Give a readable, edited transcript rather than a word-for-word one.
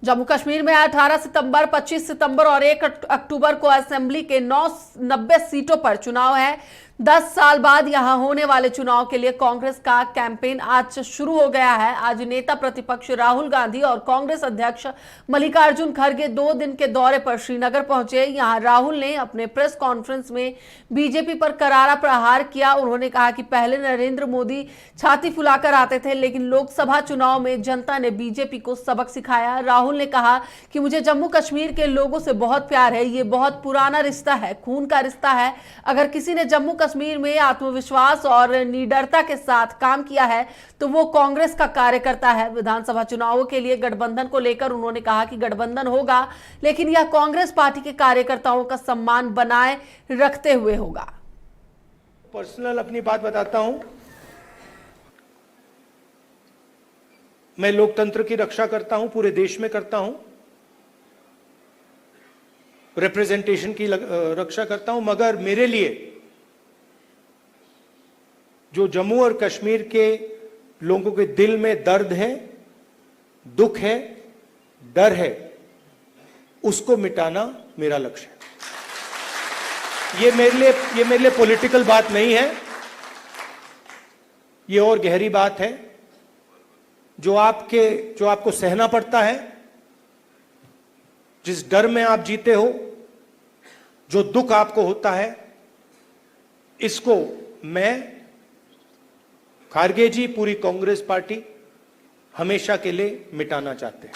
जम्मू कश्मीर में 18 सितंबर, 25 सितंबर और 1 अक्टूबर को असेंबली के 90 सीटों पर चुनाव है। 10 साल बाद यहां होने वाले चुनाव के लिए कांग्रेस का कैंपेन आज शुरू हो गया है। आज नेता प्रतिपक्ष राहुल गांधी और कांग्रेस अध्यक्ष मल्लिकार्जुन खड़गे 2 दिन के दौरे पर श्रीनगर पहुंचे। यहां राहुल ने अपने प्रेस कॉन्फ्रेंस में बीजेपी पर करारा प्रहार किया। उन्होंने कहा कि पहले नरेंद्र मोदी छाती फुलाकर आते थे, लेकिन लोकसभा चुनाव में जनता ने बीजेपी को सबक सिखाया। राहुल ने कहा कि मुझे जम्मू कश्मीर के लोगों से बहुत प्यार है, ये बहुत पुराना रिश्ता है, खून का रिश्ता है। अगर किसी ने जम्मू कश्मीर में आत्मविश्वास और निडरता के साथ काम किया है तो वो कांग्रेस का कार्यकर्ता है। विधानसभा चुनावों के लिए गठबंधन को लेकर उन्होंने कहा कि गठबंधन होगा, लेकिन यह कांग्रेस पार्टी के कार्यकर्ताओं का सम्मान बनाए रखते हुए होगा। पर्सनल अपनी बात बताता हूं। मैं लोकतंत्र की रक्षा करता हूं, पूरे देश में करता हूं, रिप्रेजेंटेशन की रक्षा करता हूं, मगर मेरे लिए जो जम्मू और कश्मीर के लोगों के दिल में दर्द है, दुख है, डर है, उसको मिटाना मेरा लक्ष्य है। ये मेरे लिए पॉलिटिकल बात नहीं है, ये और गहरी बात है। जो आपको सहना पड़ता है, जिस डर में आप जीते हो, जो दुख आपको होता है, इसको मैं, खड़गे जी, पूरी कांग्रेस पार्टी हमेशा के लिए मिटाना चाहते हैं।